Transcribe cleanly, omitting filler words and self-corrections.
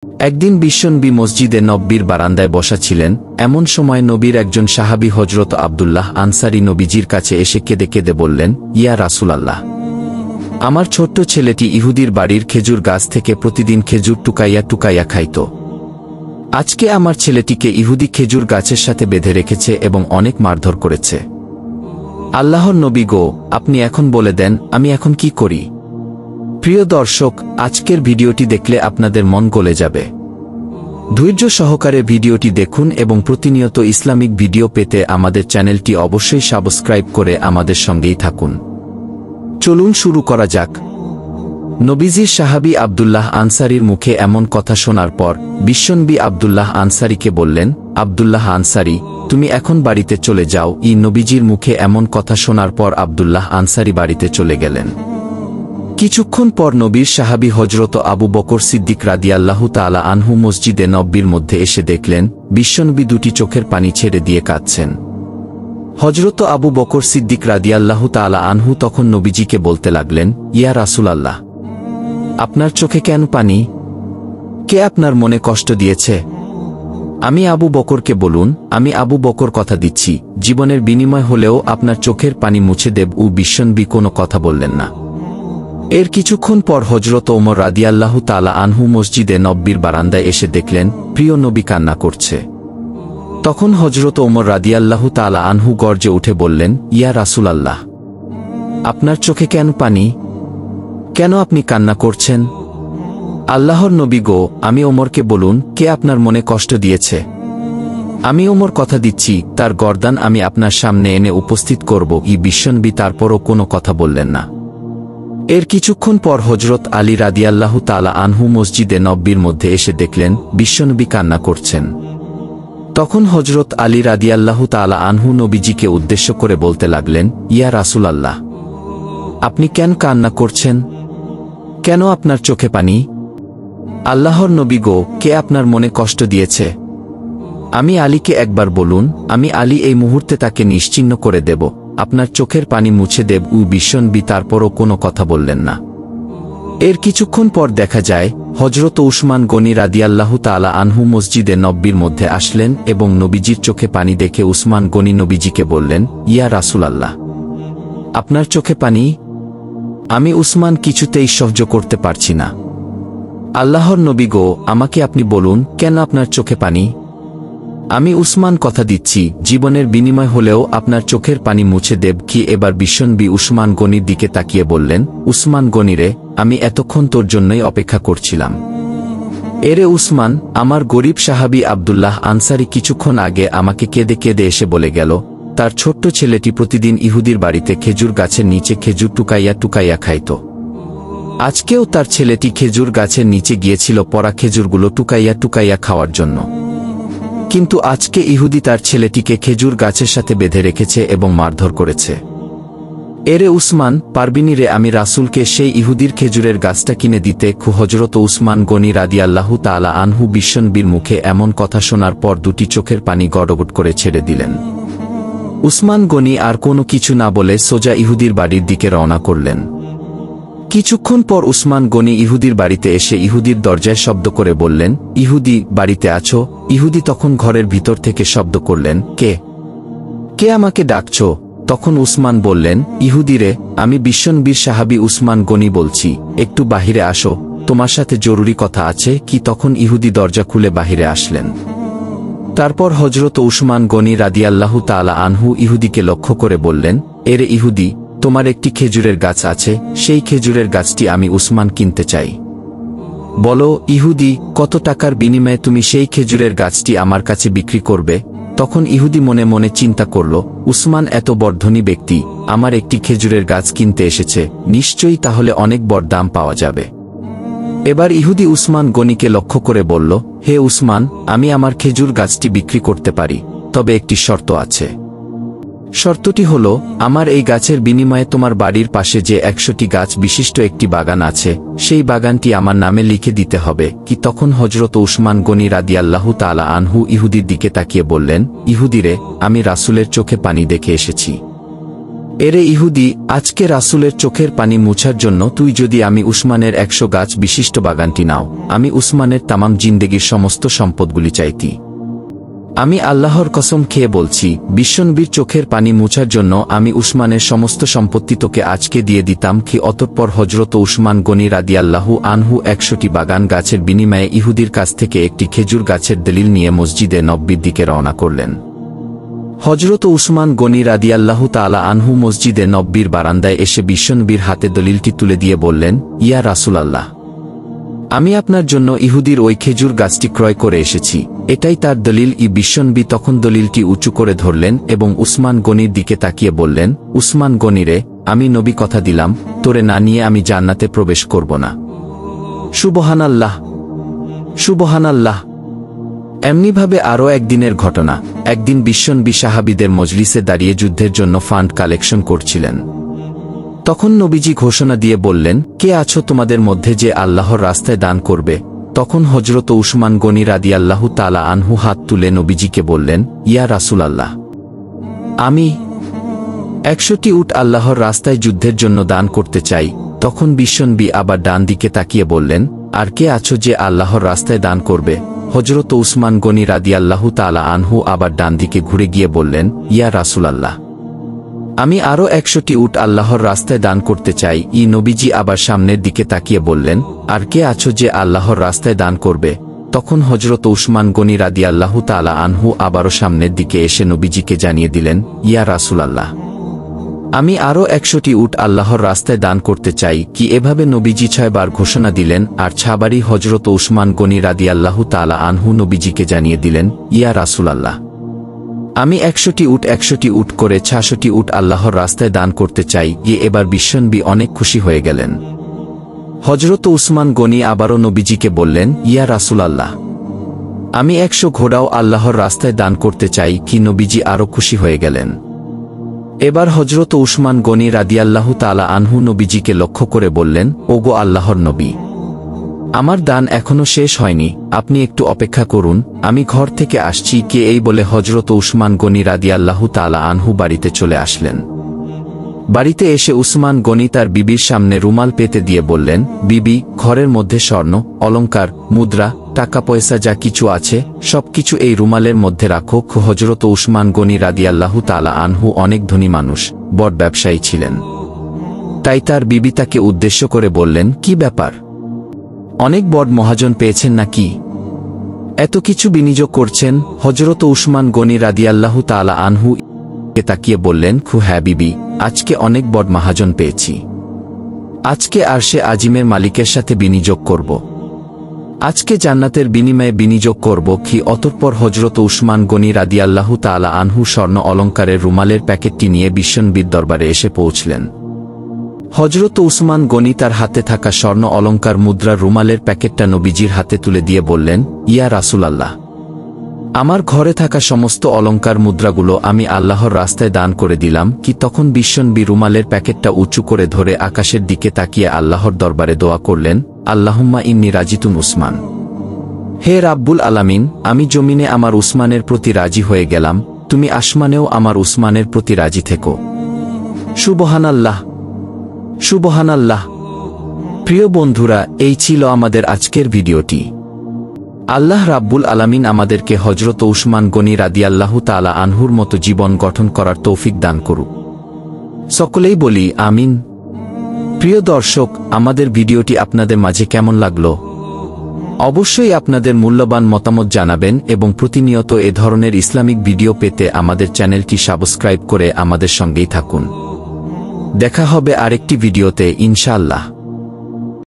একদিন বিশ্বনবী মসজিদে নব্বীর বারান্দায় বসা ছিলেন। এমন সময় নবীর একজন সাহাবী হযরত আব্দুল্লাহ আনসারী নবীজির কাছে এসে কেঁদে কেঁদে বললেন, ইয়া রাসূলাল্লাহ, আমার ছোট্ট ছেলেটি ইহুদির বাড়ির খেজুর গাছ থেকে প্রতিদিন খেজুর টুকাইয়া টুকাইয়া খাইত। আজকে আমার ছেলেটিকে ইহুদি খেজুর গাছের সাথে বেঁধে রেখেছে এবং অনেক মারধর করেছে। আল্লাহর নবী গো, আপনি এখন বলে দেন আমি এখন কি করি? প্রিয় দর্শক, আজকের ভিডিওটি দেখলে আপনাদের মন গলে যাবে। ধৈর্য সহকারে ভিডিওটি দেখুন এবং প্রতিনিয়ত ইসলামিক ভিডিও পেতে আমাদের চ্যানেলটি অবশ্যই সাবস্ক্রাইব করে আমাদের সঙ্গেই থাকুন। চলুন শুরু করা যাক। নবীজির সাহাবী আব্দুল্লাহ আনসারীর মুখে এমন কথা শোনার পর বিশ্বনবী আব্দুল্লাহ আনসারীকে বললেন, আব্দুল্লাহ আনসারী, তুমি এখন বাড়িতে চলে যাও। নবীজির মুখে এমন কথা শোনার পর আব্দুল্লাহ আনসারী বাড়িতে চলে গেলেন। কিছুক্ষণ পর নবীর সাহাবী হযরত আবু বকর সিদ্দিক রাদিয়াল্লাহু তাআলা আনহু মসজিদে নববীর মধ্যে এসে দেখলেন বিশ্বনবী দুটি চোখের পানি ছেড়ে দিয়ে কাঁদছেন। হযরত আবু বকর সিদ্দিক রাদিয়াল্লাহু তাআলা আনহু তখন নবীজিকে বলতে লাগলেন, ইয়া রাসূলাল্লাহ, আপনার চোখে কেন পানি? কে আপনার মনে কষ্ট দিয়েছে? আমি আবু বকরকে বলুন, আমি আবু বকর কথা দিচ্ছি, জীবনের বিনিময় হলেও আপনার চোখের পানি মুছে দেব। বিশ্বনবী কোনো কথা বললেন না। এর কিছুক্ষণ পর হযরত ওমর রাদিয়াল্লাহু তাআলা আনহু মসজিদে নববীর বারান্দায় এসে দেখলেন প্রিয় নবী কান্না করছে। তখন হযরত ওমর রাদিয়াল্লাহু তাআলা আনহু গর্জে উঠে বললেন, ইয়া রাসূলাল্লাহ, আপনার চোখে কেন পানি? কেন আপনি কান্না করছেন? আল্লাহর নবী গো, আমি ওমরকে বলুন, কে আপনার মনে কষ্ট দিয়েছে? আমি ওমর কথা দিচ্ছি, তার গর্দান আমি আপনার সামনে এনে উপস্থিত করব। বিশ্বনবী তারপরও কোনো কথা বললেন না। এর কিছুক্ষণ পর হযরত আলী রাদিয়াল্লাহু তাআলা আনহু মসজিদে নববীর মধ্যে এসে দেখলেন বিশ্বনবী কান্না করছেন। তখন হযরত আলী রাদিয়াল্লাহু তাআলা আনহু নবীজিকে উদ্দেশ্য করে বলতে লাগলেন, ইয়া রাসূলাল্লাহ, আপনি কেন কান্না করছেন? কেন আপনার চোখে পানি? আল্লাহর নবী গো, কে আপনার মনে কষ্ট দিয়েছে? আমি আলীকে একবার বলুন, আমি আলী এই মুহূর্তে তাকে নিশ্চিহ্ন করে দেব, আপনার চোখের পানি মুছে দেব। বিশ্বনবী তারপরও কোনো কথা বললেন না। এর কিছুক্ষণ পর দেখা যায় হযরত উসমান গনি রাদিয়াল্লাহু তাআলা আনহু মসজিদে নববীর মধ্যে আসলেন এবং নবীজির চোখে পানি দেখে উসমান গনি নবীজিকে বললেন, ইয়া রাসূলাল্লাহ, আপনার চোখে পানি? আমি উসমান কিছুতেই সহ্য করতে পারছি না। আল্লাহর নবী গো, আমাকে আপনি বলুন, কেন আপনার চোখে পানি? আমি উসমান কথা দিচ্ছি, জীবনের বিনিময় হলেও আপনার চোখের পানি মুছে দেব। এবার বিশ্বনবী উসমান গনির দিকে তাকিয়ে বললেন, উসমান গনিরে, আমি এতক্ষণ তোর জন্যই অপেক্ষা করছিলাম। এরে উসমান, আমার গরিব সাহাবী আব্দুল্লাহ আনসারী কিছুক্ষণ আগে আমাকে কেঁদে কেঁদে এসে বলে গেল তার ছোট্ট ছেলেটি প্রতিদিন ইহুদির বাড়িতে খেজুর গাছের নিচে খেজুর টুকাইয়া টুকাইয়া খাইত। আজকেও তার ছেলেটি খেজুর গাছের নিচে গিয়েছিল পরা খেজুরগুলো টুকাইয়া টুকাইয়া খাওয়ার জন্য। কিন্তু আজকে ইহুদি তার ছেলেটিকে খেজুর গাছের সাথে বেঁধে রেখেছে এবং মারধর করেছে। এরে উসমান, পারবিনি রে আমি রাসূলকে সেই ইহুদির খেজুরের গাছটা কিনে দিতে? হযরত উসমান গনি রাদিয়াল্লাহু তাআলা আনহু বিশ্বনবীর মুখে এমন কথা শোনার পর দুটি চোখের পানি গড়গড় করে ছেড়ে দিলেন। উসমান গনি আর কোনো কিছু না বলে সোজা ইহুদির বাড়ির দিকে রওনা করলেন। কিছুক্ষণ পর উসমান গনি ইহুদির বাড়িতে এসে ইহুদির দরজায় শব্দ করে বললেন, ইহুদি, বাড়িতে আছো? ইহুদি তখন ঘরের ভিতর থেকে শব্দ করলেন, কে? কে আমাকে ডাকছ? তখন উসমান বললেন, ইহুদিরে, আমি বিশ্বনবীর সাহাবী উসমান গনি বলছি, একটু বাহিরে আসো, তোমার সাথে জরুরি কথা আছে। তখন ইহুদি দরজা খুলে বাহিরে আসলেন। তারপর হযরত উসমান গনি রাদিয়াল্লাহু তাআলা আনহু ইহুদিকে লক্ষ্য করে বললেন, এরে ইহুদি, তোমার একটি খেজুরের গাছ আছে, সেই খেজুরের গাছটি আমি উসমান কিনতে চাই। বলো ইহুদি, কত টাকার বিনিময়ে তুমি সেই খেজুরের গাছটি আমার কাছে বিক্রি করবে? তখন ইহুদি মনে মনে চিন্তা করল, উসমান এত বড় ধনী ব্যক্তি, আমার একটি খেজুরের গাছ কিনতে এসেছে, নিশ্চয়ই তাহলে অনেক বড় দাম পাওয়া যাবে। এবার ইহুদি উসমান গনিকে লক্ষ্য করে বলল, হে উসমান, আমি আমার খেজুর গাছটি বিক্রি করতে পারি, তবে একটি শর্ত আছে। শর্তটি হল, আমার এই গাছের বিনিময়ে তোমার বাড়ির পাশে যে 100টি গাছ বিশিষ্ট একটি বাগান আছে, সেই বাগানটি আমার নামে লিখে দিতে হবে। তখন হযরত উসমান গনি রাদিয়াল্লাহু তাআলা আনহু ইহুদির দিকে তাকিয়ে বললেন, ইহুদিরে, আমি রাসূলের চোখে পানি দেখে এসেছি। এরে ইহুদি, আজকে রাসূলের চোখের পানি মুছার জন্য তুই যদি আমি উসমানের 100 গাছ বিশিষ্ট বাগানটি নাও, আমি উসমানের তামাম জিন্দেগির সমস্ত সম্পদগুলি চাইতি। আমি আল্লাহর কসম খেয়ে বলছি, বিশ্বনবীর চোখের পানি মুছার জন্য আমি উসমানের সমস্ত সম্পত্তি তোকে আজকে দিয়ে দিতাম কি। অতঃপর হযরত উসমান গনি রাদিয়াল্লাহু আনহু 100টি বাগান গাছের বিনিময়ে ইহুদির কাছ থেকে একটি খেজুর গাছের দলিল নিয়ে মসজিদে নববীর দিকে রওনা করলেন। হযরত উসমান গনি রাদিয়াল্লাহু তাআলা আনহু মসজিদে নববীর বারান্দায় এসে বিশ্বনবীর হাতে দলিলটি তুলে দিয়ে বললেন, ইয়া রাসূলাল্লাহ, আমি আপনার জন্য ইহুদির ওই খেজুর গাছটি ক্রয় করে এসেছি, এটাই তার দলিল। বিশ্বনবী তখন দলিলটি উঁচু করে ধরলেন এবং উসমান গনির দিকে তাকিয়ে বললেন, উসমান গনিরে, আমি নবী কথা দিলাম, তোরে না নিয়ে আমি জান্নাতে প্রবেশ করব না। সুবহানাল্লাহ, সুবহানাল্লাহ। এমনিভাবে আরও একদিনের ঘটনা। একদিন বিশ্বনবী সাহাবীদের মজলিসে দাঁড়িয়ে যুদ্ধের জন্য ফান্ড কালেকশন করছিলেন। তখন নবীজি ঘোষণা দিয়ে বললেন, কে আছো তোমাদের মধ্যে যে আল্লাহর রাস্তায় দান করবে? তখন হযরত উসমান গনি রাদিয়াল্লাহু তাআলা আনহু হাত তুলে নবীজিকে বললেন, ইয়া রাসূলাল্লাহ, আমি 100টি উট আল্লাহর রাস্তায় যুদ্ধের জন্য দান করতে চাই। তখন বিশ্বনবী আবার ডান দিকে তাকিয়ে বললেন, আর কে আছো যে আল্লাহর রাস্তায় দান করবে? হযরত উসমান গনি রাদিয়াল্লাহু তাআলা আনহু আবার ডান দিকে ঘুরে গিয়ে বললেন, ইয়া রাসূলাল্লাহ, আমি আরও 100টি উট আল্লাহর রাস্তায় দান করতে চাই। নবীজি আবার সামনের দিকে তাকিয়ে বললেন, আর কে আছো যে আল্লাহর রাস্তায় দান করবে? তখন হযরত উসমান গনি রাদিয়াল্লাহু তাআলা আনহু আবারও সামনের দিকে এসে নবীজিকে জানিয়ে দিলেন, ইয়া রাসূলাল্লাহ, আমি আরও 100টি উট আল্লাহর রাস্তায় দান করতে চাই। এভাবে নবীজি 6 বার ঘোষণা দিলেন। আর ছাবারি হযরত উসমান গনি রাদিয়াল্লাহু তাআলা আনহু নবীজিকে জানিয়ে দিলেন, ইয়া রাসূলাল্লাহ, আমি 100টি উট করে 600টি উট আল্লাহর রাস্তায় দান করতে চাই। এবার বিশ্বনবী অনেক খুশি হয়ে গেলেন। হযরত উসমান গনি আবারও নবীজিকে বললেন, ইয়া রাসূলাল্লাহ, আমি 100 ঘোড়াও আল্লাহর রাস্তায় দান করতে চাই। নবীজি আরও খুশি হয়ে গেলেন। এবার হযরত উসমান গনি রাদিয়াল্লাহু তাআলা আনহু নবীজিকে লক্ষ্য করে বললেন, ওগো আল্লাহর নবী, আমার দান এখনো শেষ হয়নি, আপনি একটু অপেক্ষা করুন, আমি ঘর থেকে আসছি। এই বলে হযরত উসমান গনি রাদিয়াল্লাহু তাআলা আনহু বাড়িতে চলে আসলেন। বাড়িতে এসে উসমান গনি তার বিবির সামনে রুমাল পেতে দিয়ে বললেন, বিবি, ঘরের মধ্যে স্বর্ণ, অলংকার, মুদ্রা, টাকা পয়সা যা কিছু আছে সবকিছু এই রুমালের মধ্যে রাখো। হযরত উসমান গনি রাদিয়াল্লাহু তাআলা আনহু অনেক ধনী মানুষ, বড় ব্যবসায়ী ছিলেন। তাই তার বিবি তাকে উদ্দেশ্য করে বললেন, কি ব্যাপার, অনেক বড় মহাজন পেয়েছেন নাকি? এত কিছু বিনিয়োগ করছেন? হযরত উসমান গনি রাদিয়াল্লাহু তাআলা আনহু কে তাকিয়ে বললেন, হ্যাঁ বিবি, আজকে অনেক বড় মহাজন পেয়েছি। আজকে আরশে আজিমের মালিকের সাথে বিনিয়োগ করব। আজকে জান্নাতের বিনিময়ে বিনিয়োগ করব। অতঃপর হযরত উসমান গনি রাদিয়াল্লাহু তাআলা আনহু স্বর্ণ অলংকারের রুমালের প্যাকেটটি নিয়ে বিশ্বনবীর দরবারে এসে পৌঁছলেন। হযরত উসমান গনি তার হাতে থাকা স্বর্ণ অলংকার মুদ্রার রুমালের প্যাকেটটা নবীজির হাতে তুলে দিয়ে বললেন, ইয়া রাসূলাল্লাহ, আমার ঘরে থাকা সমস্ত অলংকার মুদ্রাগুলো আমি আল্লাহর রাস্তায় দান করে দিলাম। তখন বিশ্বনবী রুমালের প্যাকেটটা উঁচু করে ধরে আকাশের দিকে তাকিয়ে আল্লাহর দরবারে দোয়া করলেন, আল্লাহুম্মা ইন্নী রাজিতুন উসমান, হে রাব্বুল আলামিন, আমি জমিনে আমার উসমানের প্রতি রাজি হয়ে গেলাম, তুমি আসমানেও আমার উসমানের প্রতি রাজি থেকো। সুবহানাল্লাহ, সুবহানাল্লাহ। প্রিয় বন্ধুরা, এই ছিল আমাদের আজকের ভিডিওটি। আল্লাহ রাব্বুল আলামিন আমাদেরকে হযরত উসমান গনি রাদিয়াল্লাহু তাআলা আনহুর মতো জীবন গঠন করার তৌফিক দান করুক। সকলেই বলি আমিন। প্রিয় দর্শক, আমাদের ভিডিওটি আপনাদের মাঝে কেমন লাগলো? অবশ্যই আপনাদের মূল্যবান মতামত জানাবেন এবং প্রতিনিয়ত এ ধরনের ইসলামিক ভিডিও পেতে আমাদের চ্যানেলটি সাবস্ক্রাইব করে আমাদের সঙ্গেই থাকুন। দেখা হবে আরেকটি ভিডিওতে ইনশাআল্লাহ।